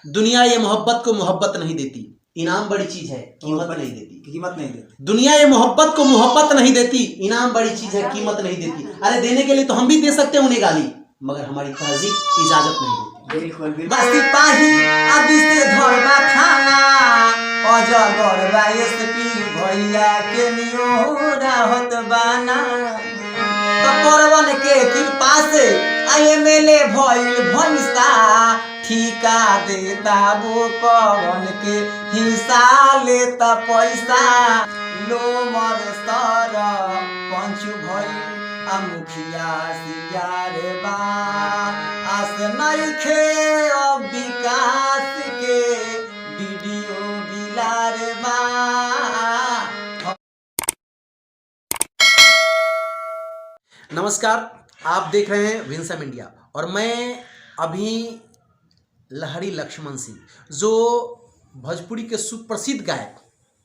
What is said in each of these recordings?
दुनिया ये मोहब्बत को मोहब्बत नहीं देती, इनाम बड़ी चीज है कीमत नहीं देती। कीमत नहीं देती। दुनिया ये मोहब्बत को मोहब्बत नहीं देती, इनाम बड़ी चीज है कीमत नहीं देती। अरे देने के लिए तो हम भी दे सकते हैं उन्हें गाली, मगर हमारी तहजीब इजाजत नहीं देती। बिल्कुल बिल्कुल। बस सिपाही अभी से धरबा थाना अजगर बाएसपी भैया के नियोरा होत बाना तो परवन के कृपा से एमएलए भइल भनिस्ता ठीका देता वो कवन के हिस्सा लेता पैसा लो मर सर पंच भइल आ मुखिया सियार बा आस नइखे अब विकास के वीडियो बिलार बा। नमस्कार, आप देख रहे हैं विंसम इंडिया और मैं अभी लहरी लक्ष्मण सिंह जो भोजपुरी के सुप्रसिद्ध गायक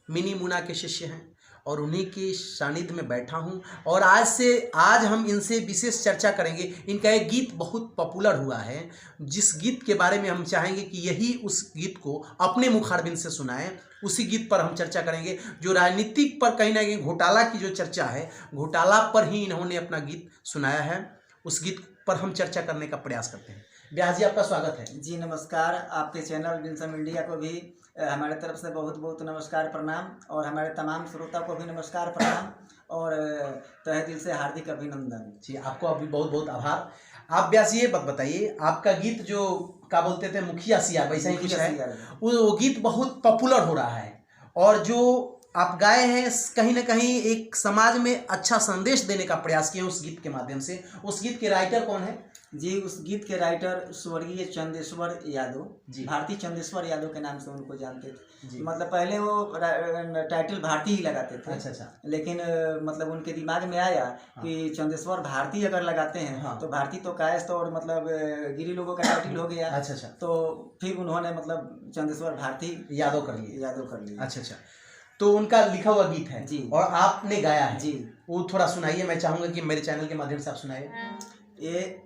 मिनी मुना के शिष्य हैं और उन्हीं के सानिध्य में बैठा हूं और आज हम इनसे विशेष चर्चा करेंगे। इनका एक गीत बहुत पॉपुलर हुआ है, जिस गीत के बारे में हम चाहेंगे कि यही उस गीत को अपने मुखारबिंद से सुनाएं। उसी गीत पर हम चर्चा करेंगे जो राजनीतिक पर कहीं ना कहीं घोटाला की जो चर्चा है, घोटाला पर ही इन्होंने अपना गीत सुनाया है। उस गीत पर हम चर्चा करने का प्रयास करते हैं। व्यास जी, आपका स्वागत है। जी नमस्कार। आपके चैनल विंसम इंडिया को भी हमारे तरफ से बहुत बहुत नमस्कार प्रणाम और हमारे तमाम श्रोता को भी नमस्कार प्रणाम और तहे दिल से हार्दिक अभिनंदन। जी, आपको अभी बहुत बहुत आभार। आप व्यास ये बताइए, आपका गीत जो क्या बोलते थे मुखिया सियार, वैसा ही कुछ है, वो गीत बहुत पॉपुलर हो रहा है और जो आप गाए हैं कहीं ना कहीं एक समाज में अच्छा संदेश देने का प्रयास किए उस गीत के माध्यम से। उस गीत के राइटर कौन है? जी, उस गीत के राइटर स्वर्गीय चंदेश्वर यादव, भारती चंदेश्वर यादव के नाम से उनको जानते थे। मतलब पहले वो टाइटल भारती ही लगाते थे। अच्छा। लेकिन मतलब उनके दिमाग में आया कि चंदेश्वर भारती अगर लगाते हैं तो भारती तो कायस्थ और मतलब गिरी लोगों का टाइटल हो गया। अच्छा। तो फिर उन्होंने मतलब चंदेश्वर भारती यादव कर लिया। अच्छा। तो उनका लिखा हुआ गीत है जी और आपने गाया है जी, वो थोड़ा सुनाइए। मैं चाहूंगा कि मेरे चैनल के माध्यम से आप सुनाइए।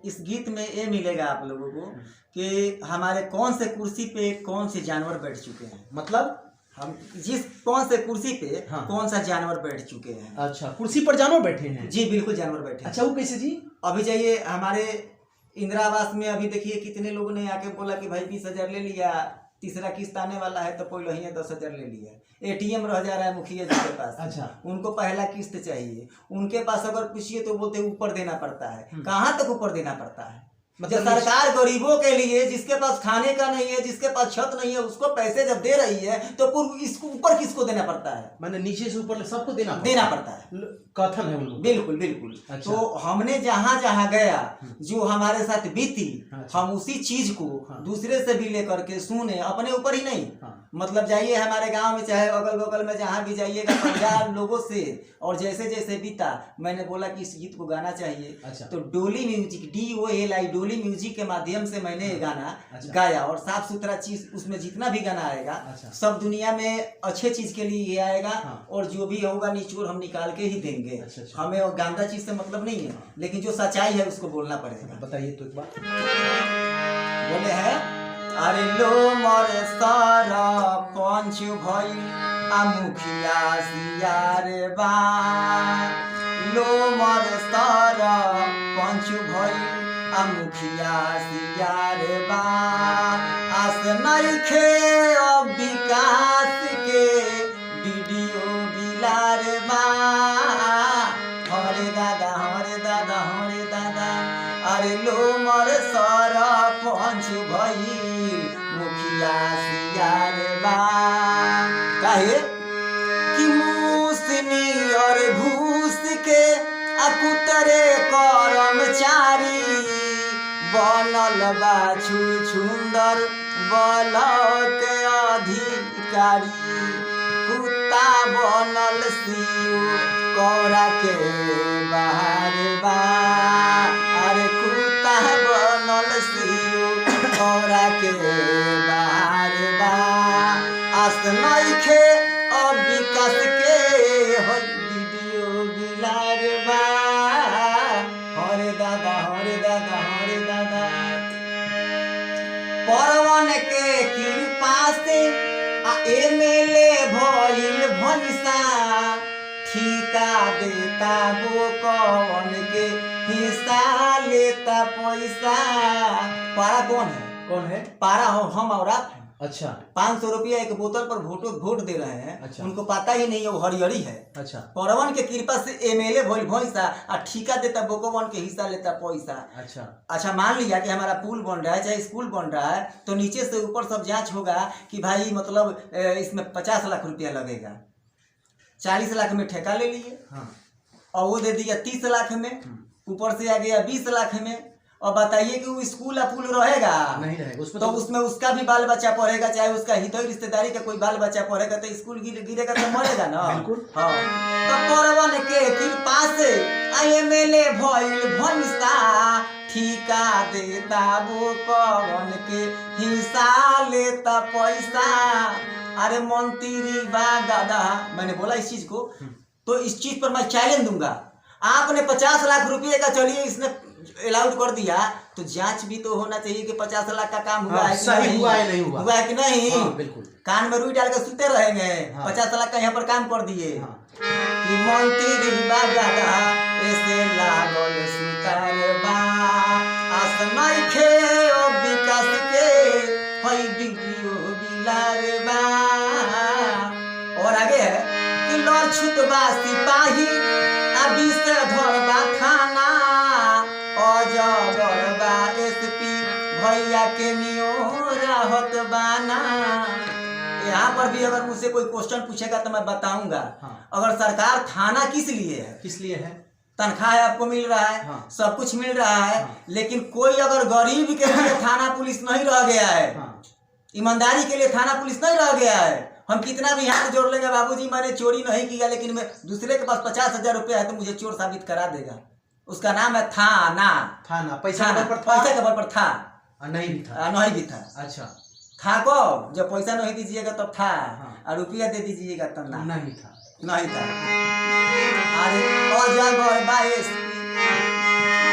इस गीत में ये मिलेगा आप लोगों को कि हमारे कौन से कुर्सी पे कौन से जानवर बैठ चुके हैं। मतलब हम जिस कौन से कुर्सी पे कौन सा जानवर बैठ चुके हैं। अच्छा, कुर्सी पर जानवर बैठे हैं? जी बिल्कुल, जानवर बैठे। अच्छा, वो कैसे जी? अभी जाइए हमारे इंदिरा आवास में, अभी देखिए कितने लोगों ने आके बोला कि भाई 20,000 ले लिया, तीसरा किस्त आने वाला है तो पहले ही 10,000 ले लिया। एटीएम रह जा रहा है मुखिया जी के पास। अच्छा। उनको पहला किस्त चाहिए, उनके पास अगर पूछिए तो बोलते ऊपर देना पड़ता है। कहाँ तक ऊपर देना पड़ता है? मतलब सरकार गरीबों के लिए, जिसके पास खाने का नहीं है, जिसके पास छत नहीं है, उसको पैसे जब दे रही है तो इसको ऊपर किसको देना पड़ता है? मैंने नीचे से ऊपर सबको देना पड़ता है। कथन है उनको। बिल्कुल बिल्कुल। अच्छा। तो हमने जहाँ जहाँ गया, जो हमारे साथ बीती, हम उसी चीज को दूसरे से भी लेकर के सुने, अपने ऊपर ही नहीं। मतलब जाइए हमारे गांव में, चाहे अगल बगल में जहाँ भी जाइएगा, 50 लोगों से और जैसे जैसे बीता, मैंने बोला कि इस गीत को गाना चाहिए। अच्छा। तो डोली म्यूजिक, DOLI डोली म्यूजिक के माध्यम से मैंने ये गाना गाया और साफ सुथरा चीज उसमें जितना भी गाना आएगा सब दुनिया में अच्छे चीज के लिए ये आएगा और जो भी होगा निचोड़ हम निकाल के ही देंगे। हमें और गंदा चीज से मतलब नहीं है, लेकिन जो सच्चाई है उसको बोलना पड़ेगा। बताइए तो एक बार। बोले है, अरे लो मोर सारा पंच भइल आ मुखिया सियार बा, लो मोर सारा पंच भइल आ मुखिया सियार बा, आस नइखे अब विकास के वीडियो बिलार बा। हरे दादा हरे दादा हरे दादा, अरे लो मोर सारा पंच भइल मुखिया सियार बा। काहे कि मुसनी और घूस के अकुतरे कर्मचारी बनल बा छुछुंदर ब्लॉक अधिकारी, कुत्ता बनल सीओ कौरा के बाहर बा, अरे कुत्ता बनल सीओ कौरा के बाहर बा, आस नइखे अब विकास के वीडियो बिलार बा। हरे दादा हरे दादा हरे दादा, परवन के देता वो कौन के हिस्सा लेता पैसा। पारा कौन है? पारा हम और आप। अच्छा, 500 रुपया एक बोतल पर वोट दे रहे हैं। अच्छा। उनको पता ही नहीं है वो हरियरी है। अच्छा, परवन के कृपा से एमएलए भइल भैंसा आ ठीका देता बोकोवन के हिस्सा लेता पैसा। अच्छा, मान लिया कि हमारा पुल बन रहा है चाहे स्कूल बन रहा है, तो नीचे से ऊपर सब जांच होगा कि भाई मतलब इसमें 50 लाख रुपया लगेगा। 40 लाख में ठेका ले लिए, हाँ। और वो दे दिया 30 लाख में, ऊपर से आ गया 20 लाख में। और बताइए कि वो स्कूल या पुल रहेगा? नहीं रहेगा। उसमें तो उसमें उसका भी बाल बच्चा पढ़ेगा, चाहे उसका हितोई रिश्तेदारी का कोई बाल बच्चा पढ़ेगा, तो स्कूल गिरेगा तो मरेगा ना। बिल्कुल, हाँ। तो परवन के कृपा से एमएलए भइल भैंसा, ठीका देता वो कौन के हिस्सा लेता पैसा। अरे मंत्री बा दादा, मैंने बोला इस चीज को, तो इस चीज पर मैं चैलेंज दूंगा। आपने 50 लाख रुपए का, चलिए इसने अलाउड कर दिया, तो जांच भी तो होना चाहिए कि 50 लाख का काम हुआ है कि सही नहीं, हुआ है नहीं हुआ है कि नहीं। बिल्कुल, कान में रुई डाल के सुते रहेंगे। 50 लाख का यहाँ पर काम कर दिए कि मंत्री बागा ऐसे लागल सुतार बा आसमाई खे ओ विकास के हई वीडियो बिलार बा। और आगे है कि लड़ छुतबा सिपाही अभी से धरबा थाना, अजगरबा एसपी भैया के नियोरा होत बाना। यहाँ पर भी अगर मुझसे कोई क्वेश्चन पूछेगा तो मैं बताऊंगा। हाँ। अगर सरकार थाना किस लिए है? तनख्वाह आपको मिल रहा है, हाँ। सब कुछ मिल रहा है, हाँ। लेकिन कोई अगर गरीब के लिए थाना पुलिस नहीं रह गया है, हाँ। ईमानदारी के लिए थाना पुलिस नहीं रह गया है। हम कितना भी हाथ जोड़ लेंगे, बाबूजी मैंने चोरी नहीं किया, लेकिन मैं दूसरे के पास 50,000 रुपया है तो मुझे चोर साबित करा देगा। उसका नाम है थाना। पैसा के बल पर था, नहीं भी था, नहीं भी था। अच्छा, था को जब पैसा नहीं दीजिएगा तब था, हाँ। और रुपया दे दीजिएगा तब नहीं था। अरे अजगर बाईस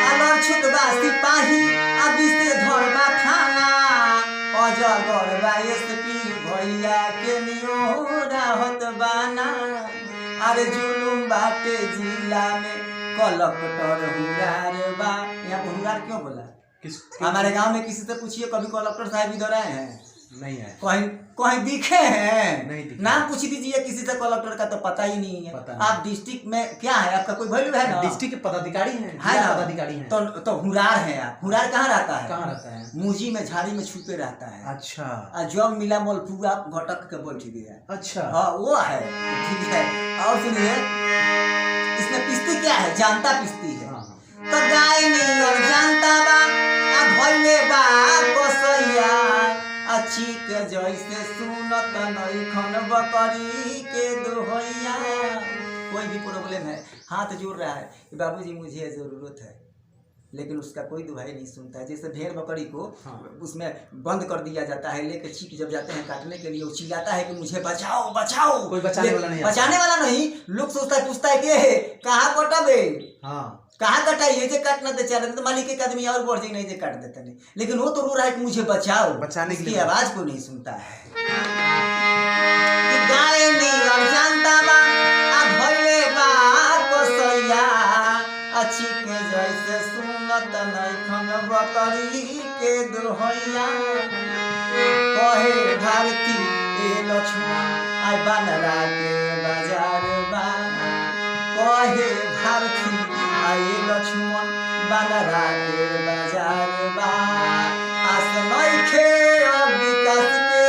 अलर छुतबा सिपाही अभी से धरबा थाना, अजगर बाईस भैया के नियोरा होत बाना। अरे जुलुम बाटे जिला में कलेक्टर हुरार बा। यहाँ पर हुरार क्यों बोला? हमारे गांव में किसी से पूछिए कभी कलेक्टर साहब इधर आए हैं? नहीं है। कहीं दिखे हैं? नहीं दिखे। नाम पूछ दीजिए किसी से कलेक्टर का तो पता ही नहीं है। आप डिस्ट्रिक्ट में क्या है, आपका कोई वैल्यू है ना? डिस्ट्रिक्ट के पदाधिकारी हैं, है ना? पदाधिकारी हैं। तो हुरार है आप। हुरार कहाँ रहता है? मुजी में झाड़ी में छुपे रहता है। अच्छा, जब मिला मलपुआ घटक के बैठ गया। अच्छा, हाँ वो है, ठीक है। और सुनिए, इसमें पिस्ती क्या है? जानता पिस्ती है। तो गाय नहीं और जानता बा भइले बा कसैया, अच्छी के जैसे सुनत नहीं खन बकरी के दोहैया। कोई भी प्रॉब्लम है, हाथ जोड़ रहा है कि बाबूजी मुझे जरूरत है, लेकिन उसका कोई दुहाई नहीं सुनता है। जैसे भेड़ बकरी को उसमें बंद कर दिया जाता है, लेकर चीख जब जाते हैं काटने के लिए, वो चिल्लाता है कि मुझे बचाओ बचाओ। कोई बचाने वाला नहीं, बचाने वाला नहीं। लोग सोचता है, पूछता है कि कहाँ कटाबे, कहाँ कटाइए जे काटना दे चल, तो मालिक एक आदमी और बढ़ जाए नहीं जे काट देते नहीं, लेकिन वो तो रो रहा है कि मुझे बचाओ। बचाने के लिए आवाज को नहीं सुनता है। गाय नहीं और जानता बा भइले बा कसैया, अच्छी के जैसे सुनत नहीं खन बकरी के दोहैया। कहे भारती ए लक्ष्मण आय बनरा के बाजार बा, कहे भारती आय लक्ष्मण बनरा के बाजार बा। आसमाई खे विकास के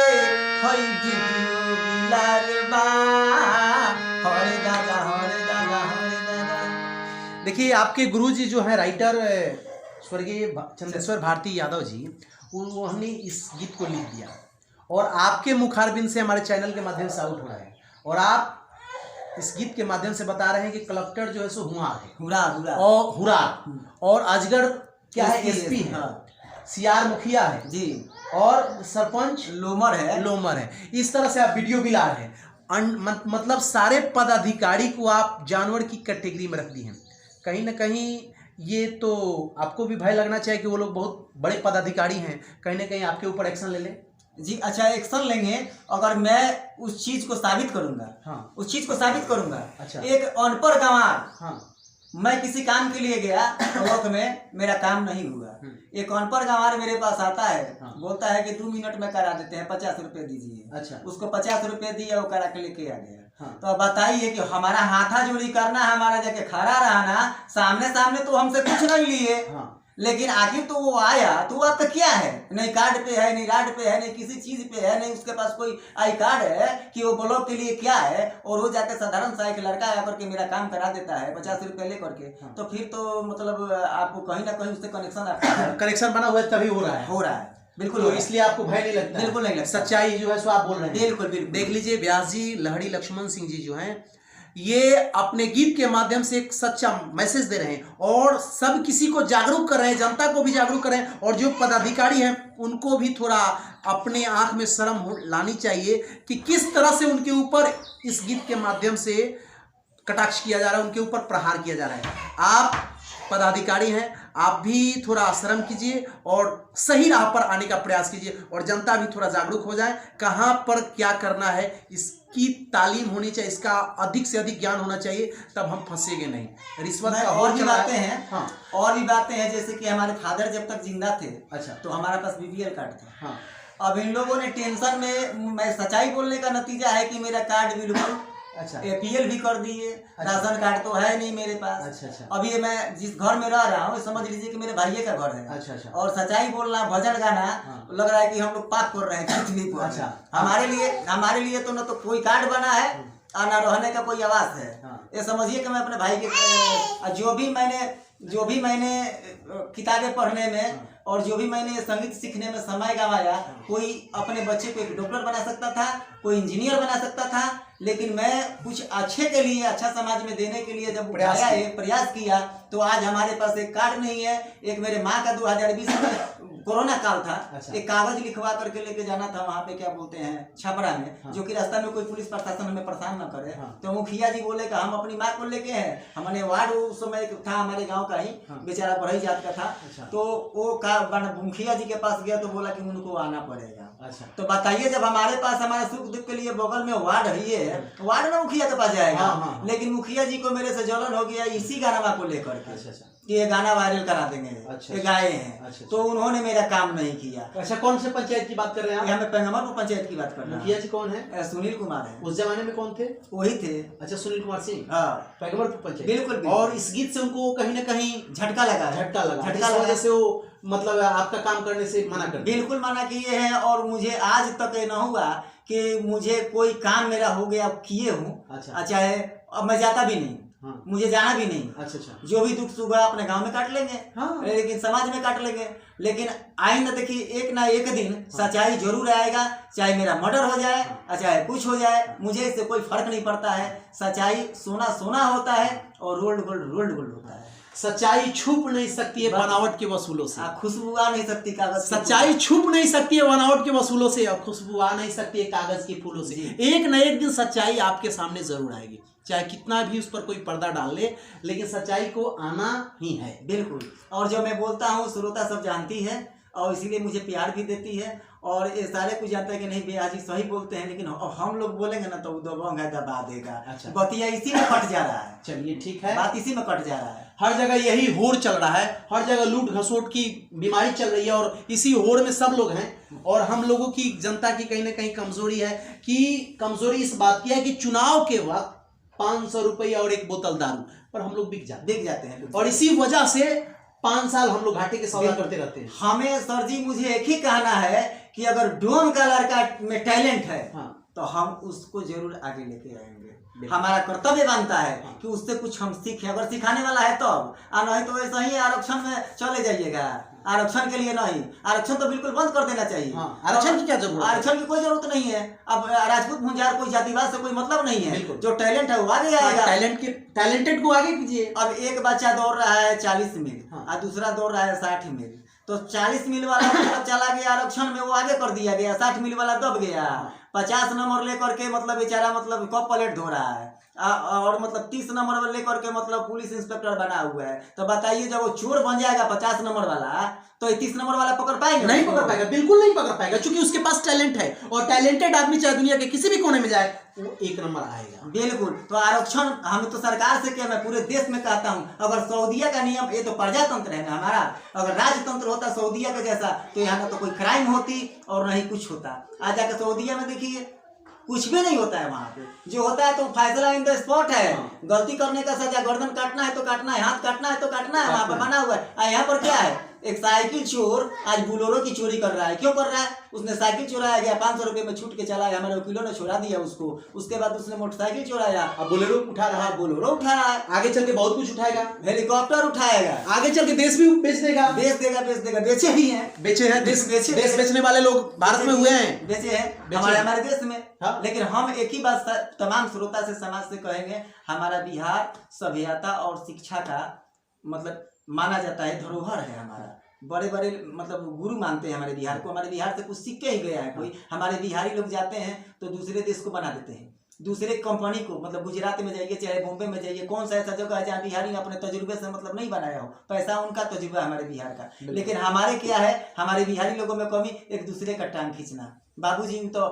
हई वीडियो बिलार बा। हरे दादा हरे दादा हरे दादा। देखिए, आपके गुरुजी जो है राइटर स्वर्गीय चंद्रेश्वर भारती यादव जी, उन्होंने इस गीत को लिख दिया और आपके मुखारबिंद से हमारे चैनल के माध्यम से आउट हो रहा है, और आप इस गीत के माध्यम से बता रहे हैं कि कलेक्टर जो है सो हुरार है, हुरार और अजगर क्या है? एसपी है, सीआर मुखिया है जी, और सरपंच लोमर है। इस तरह से आप वीडियो बिला रहे हैं। मतलब सारे पदाधिकारी को आप जानवर की कैटेगरी में रख दी हैं। कहीं ना कहीं ये तो आपको भी भय लगना चाहिए कि वो लोग बहुत बड़े पदाधिकारी हैं, कहीं ना कहीं आपके ऊपर एक्शन ले लें। जी अच्छा, एक्शन लेंगे अगर मैं उस चीज को साबित करूंगा। हाँ। उस चीज को साबित करूंगा। अच्छा। एक अनपढ़ गंवार, हाँ। मैं किसी काम के लिए गया ब्लॉक में, मेरा काम नहीं हुआ। एक अनपढ़ गंवार मेरे पास आता है। हाँ। बोलता है कि 2 मिनट में करा देते हैं, 50 रुपए दीजिए। अच्छा। उसको 50 रुपए दिए, वो करा के लेके आ गया। हाँ। तो अब बताइए कि हमारा हाथा जोड़ी करना, हमारा जाके खड़ा रहना, सामने सामने तो हमसे कुछ नहीं लिए। हाँ। लेकिन आखिर तो वो आया, तो वो आपका क्या है? नहीं कार्ड पे है, नहीं राड पे है, नहीं किसी चीज पे है, नहीं उसके पास कोई आई कार्ड है कि वो ब्लॉक के लिए क्या है। और वो जाके साधारण सा एक लड़का आकर के मेरा काम करा देता है 50 रुपए लेकर के। हाँ। तो फिर तो मतलब आपको कहीं ना कहीं उससे कनेक्शन बना हुआ है, तभी हो रहा है। बिल्कुल। तो इसलिए आपको भय नहीं लगता? बिल्कुल नहीं लगता। सच्चाई जो है सो आप बोल रहे हैं। बिल्कुल बिल्कुल। देख लीजिए, व्यास जी, लहड़ी लक्ष्मण सिंह जी जो हैं, ये अपने गीत के माध्यम से एक सच्चा मैसेज दे रहे हैं और सब किसी को जागरूक कर रहे हैं, जनता को भी जागरूक कर रहे हैं। और जो पदाधिकारी हैं उनको भी थोड़ा अपने आंख में शर्म लानी चाहिए कि किस तरह से उनके ऊपर इस गीत के माध्यम से कटाक्ष किया जा रहा है, उनके ऊपर प्रहार किया जा रहा है। आप पदाधिकारी हैं, आप भी थोड़ा शर्म कीजिए और सही राह पर आने का प्रयास कीजिए और जनता भी थोड़ा जागरूक हो जाए। कहाँ पर क्या करना है इसकी तालीम होनी चाहिए, इसका अधिक से अधिक ज्ञान होना चाहिए, तब हम फंसेंगे नहीं। रिश्वत का और भी बातें हैं। हाँ। और भी बातें हैं, जैसे कि हमारे फादर जब तक जिंदा थे, अच्छा, तो हमारे पास BPL कार्ड था। हाँ। अब इन लोगों ने टेंशन में, मैं सच्चाई बोलने का नतीजा है कि मेरा कार्ड बिल्कुल, अच्छा, APL भी कर दिए। अच्छा। राशन कार्ड तो है नहीं मेरे पास। अच्छा अच्छा। अब ये मैं जिस घर में रह रहा हूँ, समझ लीजिए कि मेरे भाई का घर है। अच्छा अच्छा। और सच्चाई बोलना, भजन गाना, हाँ, लग रहा है कि हम लोग पाप कर रहे हैं, कितनी को। अच्छा। हमारे लिए तो न तो कोई कार्ड बना है और न रहने का कोई आवास है। हाँ। ये समझिए कि मैं अपने भाई के जो भी मैंने किताबें पढ़ने में और जो भी मैंने संगीत सीखने में समय गंवाया, कोई अपने बच्चे को एक डॉक्टर बना सकता था, कोई इंजीनियर बना सकता था, लेकिन मैं कुछ अच्छे के लिए, अच्छा समाज में देने के लिए जब प्रयास किया, तो आज हमारे पास एक कार्ड नहीं है। एक मेरे माँ का 2020 में कोरोना काल था। अच्छा। एक कागज लिखवा करके लेके जाना था वहाँ पे, क्या बोलते हैं, छपरा में। हाँ। जो कि रास्ता में कोई पुलिस प्रशासन हमें परेशान न करे। हाँ। तो मुखिया जी बोले कि हम अपनी माँ को लेके हैं। हमने वार्ड उस समय था हमारे गांव का ही। हाँ। बेचारा बढ़ई जात का था। अच्छा। तो वो मुखिया जी के पास गया तो बोला कि उनको आना पड़ेगा। अच्छा। तो बताइए, जब हमारे पास हमारे सुख दुख के लिए बगल में वार्ड है, वार्ड में मुखिया के पास जाएगा। हाँ। लेकिन मुखिया जी को मेरे से जलन हो गया इसी गाना को लेकर के। अच्छा। कि ये गाना वायरल करा देंगे। अच्छा। ये गाए हैं। अच्छा। तो उन्होंने मेरा काम नहीं किया। अच्छा, कौन से पंचायत की बात कर रहे हैं आप? हमें पेंगमरपुर पंचायत की बात कर रहे हैं। मुखिया जी कौन है? सुनील कुमार है। उस जमाने में कौन थे? वही थे। अच्छा, सुनील कुमार सिंह। हाँ, पेंगमरपुर पंचायत। बिल्कुल। और इस गीत से उनको कहीं न कहीं झटका लगा से वो मतलब आपका काम करने से मना कर, बिल्कुल मना किए हैं। और मुझे आज तक ये न हुआ कि मुझे कोई काम मेरा हो गया किए हूँ। अच्छा है, अब मैं जाता भी नहीं। हाँ। मुझे जाना भी नहीं। अच्छा अच्छा। जो भी दुख सुख है अपने गांव में काट लेंगे। हाँ। लेकिन समाज में काट लेंगे। लेकिन आइंदा देखिए, एक ना एक दिन सच्चाई जरूर आएगा, चाहे मेरा मर्डर हो जाए। हाँ। चाहे कुछ हो जाए, मुझे इससे कोई फर्क नहीं पड़ता है। सच्चाई सोना सोना होता है और रोल्ड गोल्ड होता है। सच्चाई छुप नहीं सकती है बनावट के वसूलों से, खुशबू आ नहीं सकती कागज। सच्चाई छुप नहीं सकती है बनावट के वसूलों से और खुशबू आ नहीं सकती है कागज के फूलों से। एक न एक दिन सच्चाई आपके सामने जरूर आएगी, चाहे कितना भी उस पर कोई पर्दा डाल ले, लेकिन सच्चाई को आना ही है। बिल्कुल। और जो मैं बोलता हूँ श्रोता सब जानती है और इसीलिए मुझे प्यार भी देती है। और ये सारे कुछ जानते हैं कि नहीं भैया जी सही बोलते हैं, लेकिन हम लोग बोलेंगे ना तो दबंग है, दबा देगा। अच्छा। बतिया इसी में कट जा रहा है। चलिए ठीक है, बात इसी में कट जा रहा है। हर जगह यही होड़ चल रहा है, हर जगह लूट घसोट की बीमारी चल रही है और इसी होड़ में सब लोग हैं। और हम लोगों की, जनता की कहीं ना कहीं कमजोरी है कि कमजोरी इस बात की है कि चुनाव के वक्त 500 रुपये और एक बोतल दारू पर हम लोग बिक जाते हैं। और इसी वजह से 5 साल हम लोग घाटे के सौदा करते रहते हैं। हमें सर जी, मुझे एक ही कहना है कि अगर डोम का लड़का में टैलेंट है, हाँ, तो हम उसको जरूर आगे लेके आएंगे। हमारा कर्तव्य बनता है, हाँ, कि उससे कुछ हम सीखें। अगर सिखाने वाला है तो नहीं तो वैसा ही आरक्षण में चले जाइएगा। आरक्षण के लिए नहीं, आरक्षण तो बिल्कुल बंद कर देना चाहिए। हाँ, आरक्षण की क्या जरूरत? आरक्षण की कोई जरूरत नहीं है। अब राजपूत मुंजार कोई जातिवाद से कोई मतलब नहीं है। जो टैलेंट है वो आगे आएगा। टैलेंटेड को आगे कीजिए। अब एक बच्चा दौड़ रहा है 40 मील, हाँ, और दूसरा दौड़ रहा है 60 मील, तो 40 मील वाला मतलब चला गया आरक्षण में, वो आगे कर दिया गया, 60 मील वाला दब गया। 50 नंबर लेकर के मतलब बेचारा मतलब कप प्लेट धो रहा है और मतलब 30 नंबर लेकर के मतलब पुलिस इंस्पेक्टर बना हुआ है। तो बताइए जब वो चोर बन जाएगा 50 नंबर वाला तो 30 नंबर वाला पकड़ पाएंगे? नहीं पकड़ पाएगा, बिल्कुल नहीं पकड़ पाएगा, क्योंकि उसके पास टैलेंट है और टैलेंटेड आदमी चाहे दुनिया के किसी भी कोने में जाए वो 1 नंबर आएगा। बिल्कुल। तो आरक्षण हम तो सरकार से क्या, मैं पूरे देश में कहता हूँ, अगर सऊदीया का नियम, ये तो प्रजातंत्र है ना हमारा, अगर राजतंत्र होता सऊदीया का जैसा तो यहाँ ना तो कोई क्राइम होती और नहीं कुछ होता। आज जाकर सऊदीया में देखिए कुछ भी नहीं होता है, वहाँ पे जो होता है तो फैसला इन द स्पॉट है। गलती करने का सजा, गर्दन काटना है तो काटना है, हाथ काटना है तो काटना है, वहाँ पे बना हुआ है। यहाँ पर क्या है, एक साइकिल चोर आज बोलेरो की चोरी कर रहा है। क्यों कर रहा है? उसने साइकिल चुराया गया, 500 रुपये में छूट के चला गया, हमारे वकीलों ने छुड़ा दिया उसको। उसके बाद उसने मोटरसाइकिल चुराया, अब बोलेरो उठा रहा है, बोलेरो उठा रहा है, आगे चल के बहुत कुछ उठाएगा, हेलीकॉप्टर उठाएगा, आगे चल के देश भी बेच देगा, बेचे भी हैं, बेचे हैं, देश बेचने वाले लोग भारत में हुए हैं, बेचे हैं हमारे देश में। हाँ? लेकिन हम एक ही बात तमाम श्रोता से, समाज से कहेंगे, हमारा बिहार सभ्यता और शिक्षा का मतलब माना जाता है, धरोहर है हमारा। बड़े बड़े मतलब गुरु मानते हैं हमारे बिहार को। हमारे बिहार से कुछ सीख के ही गया है कोई। हमारे बिहारी लोग जाते हैं तो दूसरे देश को बना देते हैं, दूसरे कंपनी को, मतलब गुजरात में जाइए चाहे बॉम्बे में जाइए, कौन सा ऐसा जगह है जहाँ बिहारी ने अपने तजुर्बे से मतलब नहीं बनाया हो। पैसा उनका, तजुर्बा हमारे बिहार का। लेकिन हमारे क्या है, हमारे बिहारी लोगों में कमी एक दूसरे का टांग खींचना। बाबूजी तो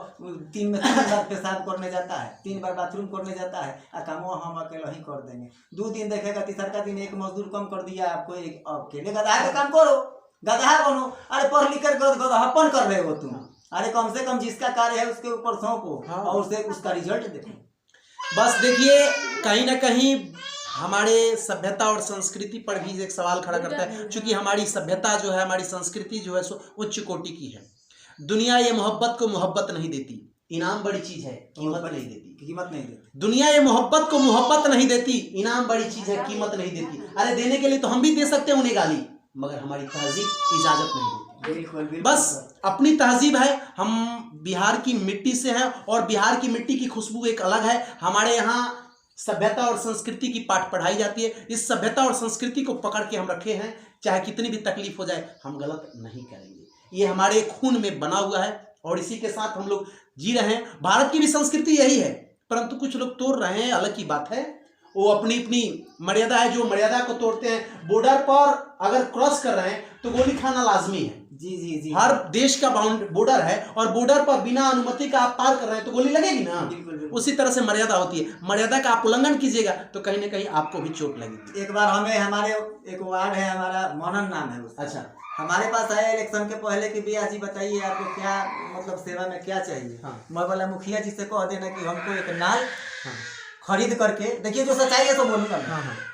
3 बार पेशाब करने जाता है, 3 बार बाथरूम करने जाता है, काम हम अकेले ही कर देंगे। 2 दिन देखेगा, तीसरा दिन एक मजदूर कम कर दिया आपको, एक अकेले गधा का काम करो, गधा बनो। अरे पढ़ लिख कर गधापन कर रहे हो तुम। अरे कम से कम जिसका कार्य है उसके ऊपर सौंपो और उसे उसका रिजल्ट देखो। बस देखिए, कहीं ना कहीं हमारे सभ्यता और संस्कृति पर भी एक सवाल खड़ा करता है, क्योंकि हमारी सभ्यता जो है, हमारी संस्कृति जो है सो उच्च कोटि की है। दुनिया ये मोहब्बत को मोहब्बत नहीं देती, इनाम बड़ी चीज है, कीमत नहीं देती, कीमत नहीं देती। दुनिया ये मोहब्बत को मोहब्बत नहीं देती, इनाम बड़ी चीज है, कीमत नहीं देती। अरे देने के लिए तो हम भी दे सकते हैं उन्हें गाली, मगर हमारी तहजीब इजाजत नहीं देती। बिल्कुल। बस अपनी तहजीब है, हम बिहार की मिट्टी से हैं और बिहार की मिट्टी की खुशबू एक अलग है। हमारे यहाँ सभ्यता और संस्कृति की पाठ पढ़ाई जाती है। इस सभ्यता और संस्कृति को पकड़ के हम रखे हैं, चाहे कितनी भी तकलीफ हो जाए हम गलत नहीं करेंगे। ये हमारे खून में बना हुआ है और इसी के साथ हम लोग जी रहे हैं। भारत की भी संस्कृति यही है, परंतु कुछ लोग तोड़ रहे हैं, अलग की बात है। वो अपनी अपनी मर्यादा है, जो मर्यादा को तोड़ते हैं। बॉर्डर पर अगर क्रॉस कर रहे हैं तो गोली खाना लाजमी है। जी। हर देश का बॉर्डर है और बॉर्डर पर बिना अनुमति का आप पार कर रहे हैं तो गोली लगेगी ना। बिल्कुल। उसी तरह से मर्यादा होती है, मर्यादा का आप उल्लंघन कीजिएगा तो कहीं ना कहीं आपको भी चोट लगेगी। एक बार हमारे एक वार्ड है, हमारा मनन नाम है उसका। अच्छा, हमारे पास आया इलेक्शन के पहले कि भैया जी बताइए आपको क्या मतलब सेवा में क्या चाहिए। मैं बोला मुखिया जी से कह देना कि हमको एक नाल खरीद करके, देखिए जो सच्चाई है तो बोलूंगा,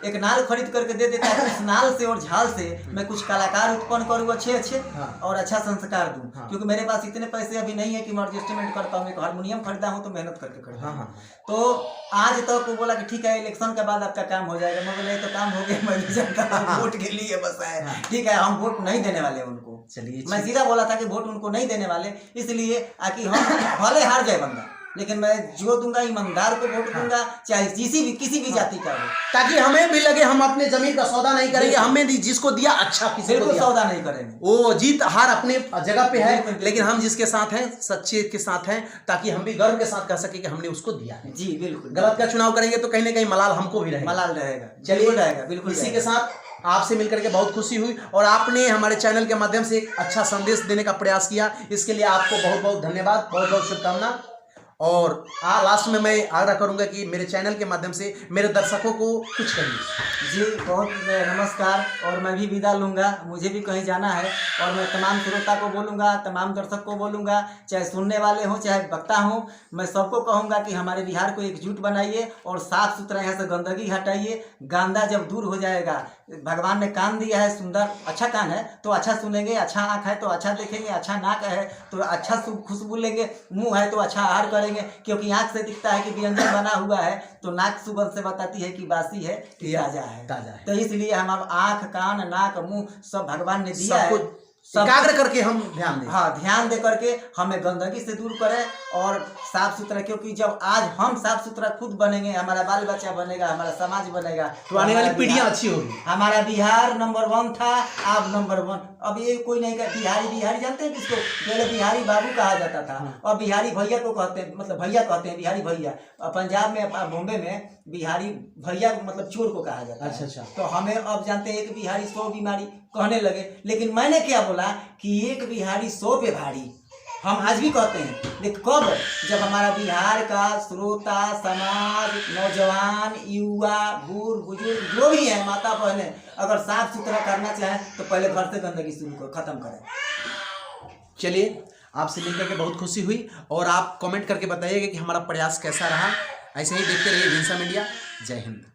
एक नाल खरीद करके दे देता है। उस नाल से और झाल से मैं कुछ कलाकार उत्पन्न करूँ अच्छे और अच्छा संस्कार दूं। क्योंकि मेरे पास इतने पैसे अभी नहीं है कि मैं एडजस्टमेंट करता हूँ। एक हारमोनियम खरीदा हूँ तो मेहनत करके खरीदा। तो आज तक वो बोला कि ठीक है इलेक्शन के बाद आपका काम हो जाएगा। मैं बोला तो काम हो गया, मैं नहीं जानता, वोट के लिए बस है। ठीक है, हम वोट नहीं देने वाले उनको। चलिए, मैं सीधा बोला था कि वोट उनको नहीं देने वाले, इसलिए कि हम भले हार जाए बंदा, लेकिन मैं जो दूंगा ईमानदार को वोट दूंगा, चाहे किसी भी जाति का हो, ताकि हमें भी लगे हम अपने जमीन का सौदा नहीं करेंगे। हमें जिसको दिया अच्छा, किसी को सौदा नहीं करेंगे। वो जीत हार अपने जगह पे है, लेकिन हम जिसके साथ हैं सच्चे के साथ हैं, ताकि हम भी गर्व के साथ कह सके कि हमने उसको दिया है। जी बिल्कुल। गलत का चुनाव करेंगे तो कहीं ना कहीं मलाल हमको भी रहेगा। मलाल रहेगा। चलिए रहेगा, बिल्कुल। इसी के साथ आपसे मिलकर के बहुत खुशी हुई और आपने हमारे चैनल के माध्यम से एक अच्छा संदेश देने का प्रयास किया, इसके लिए आपको बहुत बहुत धन्यवाद, बहुत बहुत शुभकामना। और लास्ट में मैं आग्रह करूंगा कि मेरे चैनल के माध्यम से मेरे दर्शकों को कुछ कहिए। जी बहुत नमस्कार। और मैं भी विदा लूँगा, मुझे भी कहीं जाना है और मैं तमाम श्रोता को बोलूँगा, तमाम दर्शक को बोलूँगा, चाहे सुनने वाले हों चाहे वक्ता हों, मैं सबको कहूँगा कि हमारे बिहार को एकजुट बनाइए और साफ़ सुथरा यहाँ से गंदगी हटाइए। गांदा जब दूर हो जाएगा, भगवान ने कान दिया है सुंदर, अच्छा कान है तो अच्छा सुनेंगे, अच्छा आँख है तो अच्छा देखेंगे, अच्छा नाक है तो अच्छा खुशबू लेंगे, मुँह है तो अच्छा आहार करेंगे। क्योंकि आँख से दिखता है कि व्यंजन बना हुआ है, तो नाक सुगंध से बताती है कि बासी है कि ताजा है। तो इसलिए हम अब आँख, कान, नाक, मुँह सब भगवान ने दिया है, एकाग्र करके हम ध्यान दें। हाँ, ध्यान दे करके हमें गंदगी से दूर करें और साफ सुथरा, क्योंकि जब आज हम साफ सुथरा खुद बनेंगे, हमारा बाल बच्चा बनेगा, हमारा समाज बनेगा, तो आने वाली पीढ़ियां अच्छी होगी। हमारा बिहार नंबर 1 था, अब नंबर 1। अब ये कोई नहीं कह, बिहारी जानते हैं किसको? पहले बिहारी बाबू कहा जाता था और बिहारी भैया को कहते हैं, मतलब भैया कहते हैं, बिहारी भैया। पंजाब में, बॉम्बे में बिहारी भैया मतलब चोर को कहा जाता है। अच्छा। तो हमें अब जानते हैं कि बिहारी 100 बीमारी कहने लगे, लेकिन मैंने क्या बोला कि एक बिहारी 100 पे भारी, हम आज भी कहते हैं। लेकिन कब? जब हमारा बिहार का श्रोता समाज, नौजवान, युवा, बूढ़ बुजुर्ग जो भी है, माता बहनें, अगर साफ सुथरा करना चाहें तो पहले घर से गंदगी शुरू खत्म करें। चलिए, आपसे मिलकर के बहुत खुशी हुई और आप कमेंट करके बताइएगा कि हमारा प्रयास कैसा रहा। ऐसे ही देखते रहिए विंसा मीडिया। जय हिंद।